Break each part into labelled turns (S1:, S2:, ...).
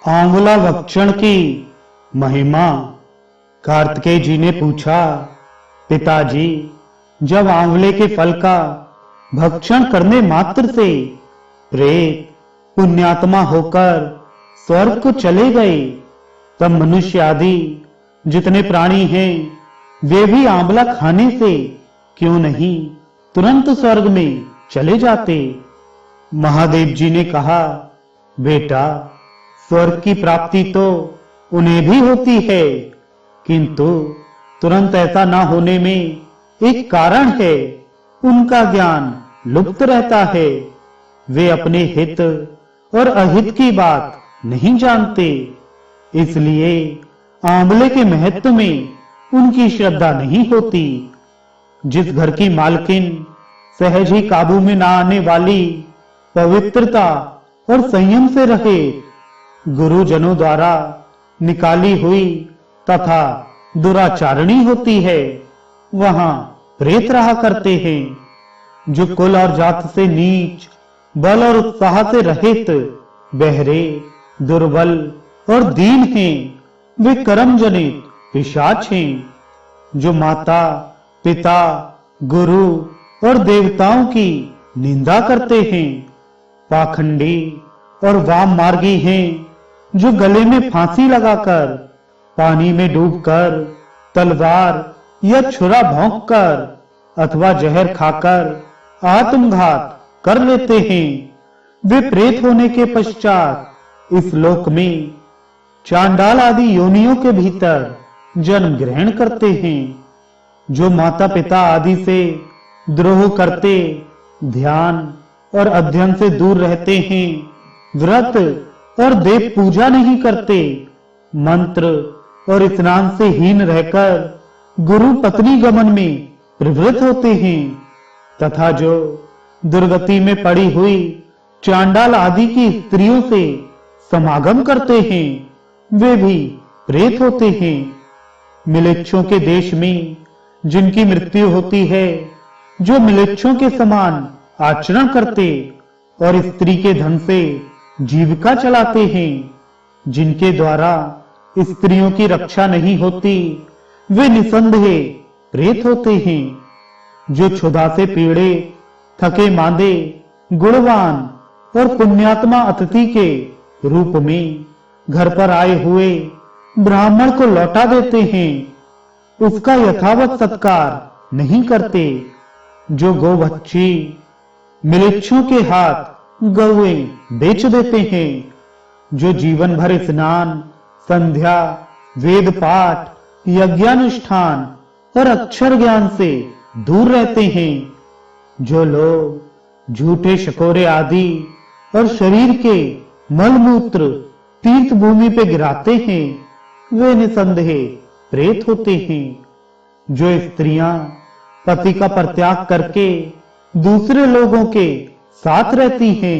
S1: आंवला भक्षण की महिमा। कार्तिकेय जी ने पूछा, पिताजी, जब आंवले के फल का भक्षण करने मात्र से प्रेत पुण्यात्मा होकर स्वर्ग को चले गए, तब मनुष्य आदि जितने प्राणी हैं वे भी आंवला खाने से क्यों नहीं तुरंत स्वर्ग में चले जाते। महादेव जी ने कहा, बेटा, स्वर्ग की प्राप्ति तो उन्हें भी होती है, किंतु तुरंत ऐसा ना होने में एक कारण है। उनका ज्ञान लुप्त रहता है। वे अपने हित और अहित की बात नहीं जानते, इसलिए आंवले के महत्व में उनकी श्रद्धा नहीं होती। जिस घर की मालकिन सहज ही काबू में ना आने वाली पवित्रता और संयम से रहे, गुरुजनों द्वारा निकाली हुई तथा दुराचारणी होती है, वहां प्रेत रहा करते हैं। जो कुल और जात से नीच, बल और उत्साह से रहित, बहरे, दुर्बल और दीन हैं, वे कर्म जनित पिशाच हैं। जो माता, पिता, गुरु और देवताओं की निंदा करते हैं, पाखंडी और वाम मार्गी हैं। जो गले में फांसी लगाकर, पानी में डूबकर, तलवार या छुरा भोंककर अथवा जहर खाकर आत्मघात कर लेते हैं, वे प्रेत होने के पश्चात इस लोक में चांडाल आदि योनियों के भीतर जन्म ग्रहण करते हैं। जो माता पिता आदि से द्रोह करते, ध्यान और अध्ययन से दूर रहते हैं, व्रत और देव पूजा नहीं करते, मंत्र और स्नान से हीन रहकर गुरु पत्नी गमन में प्रवृत्त होते हैं, तथा जो दुर्गति में पड़ी हुई चांडाल आदि की स्त्रियों से समागम करते हैं, वे भी प्रेत होते हैं। मिलेच्छों के देश में जिनकी मृत्यु होती है, जो मिलेच्छों के समान आचरण करते और स्त्री के धन से जीविका चलाते हैं, जिनके द्वारा स्त्रियों की रक्षा नहीं होती, वे निसंदेह प्रेत होते हैं। जो क्षुधा से पीड़े, थके मांदे, गुणवान और पुण्यात्मा अतिथि के रूप में घर पर आए हुए ब्राह्मण को लौटा देते हैं, उसका यथावत सत्कार नहीं करते। जो गोवच्छी मिलेच्छों के हाथ गौएं बेच देते हैं, जो जीवन भर स्नान, संध्या, वेद पाठ, यज्ञानुष्ठान और अक्षर ज्ञान से दूर रहते हैं, जो लोग झूठे शकोरे आदि और शरीर के मलमूत्र तीर्थ भूमि पे गिराते हैं, वे निसंदेह प्रेत होते हैं। जो स्त्रियां पति का परित्याग करके दूसरे लोगों के साथ रहती हैं,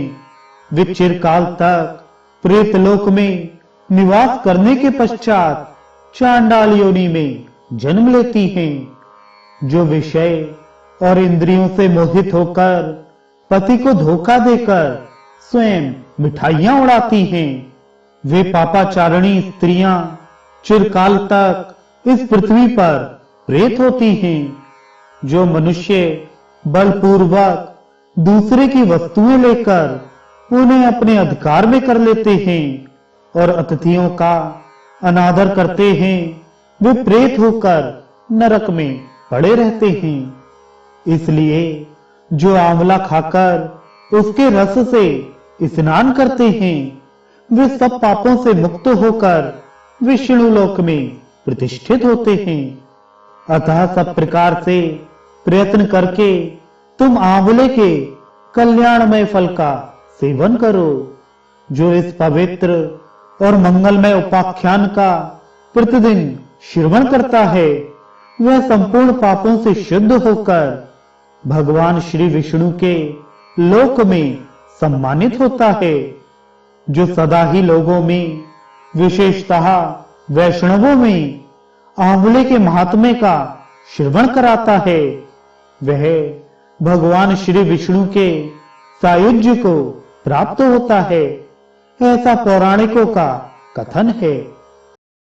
S1: वे चिरकाल तक प्रेत लोक में निवास करने के पश्चात चांडाल योनि में जन्म लेती हैं। जो विषय और इंद्रियों से मोहित होकर पति को धोखा देकर स्वयं मिठाइयां उड़ाती हैं, वे पापाचारणी स्त्रियां चिरकाल तक इस पृथ्वी पर प्रेत होती हैं। जो मनुष्य बलपूर्वक दूसरे की वस्तुएं लेकर उन्हें अपने अधिकार में कर लेते हैं और अतिथियों का अनादर करते हैं, वे प्रेत होकर नरक में पड़े रहते हैं। इसलिए जो आंवला खाकर उसके रस से स्नान करते हैं, वे सब पापों से मुक्त होकर विष्णु लोक में प्रतिष्ठित होते हैं। अतः सब प्रकार से प्रयत्न करके तुम आंवले के कल्याणमय फल का सेवन करो। जो इस पवित्र और मंगलमय उपाख्यान का प्रतिदिन श्रवण करता है, वह संपूर्ण पापों से शुद्ध होकर भगवान श्री विष्णु के लोक में सम्मानित होता है। जो सदा ही लोगों में, विशेषतः वैष्णवों में आंवले के महात्म्य का श्रवण कराता है, वह भगवान श्री विष्णु के सायुज्य को प्राप्त होता है। ऐसा पौराणिकों का कथन है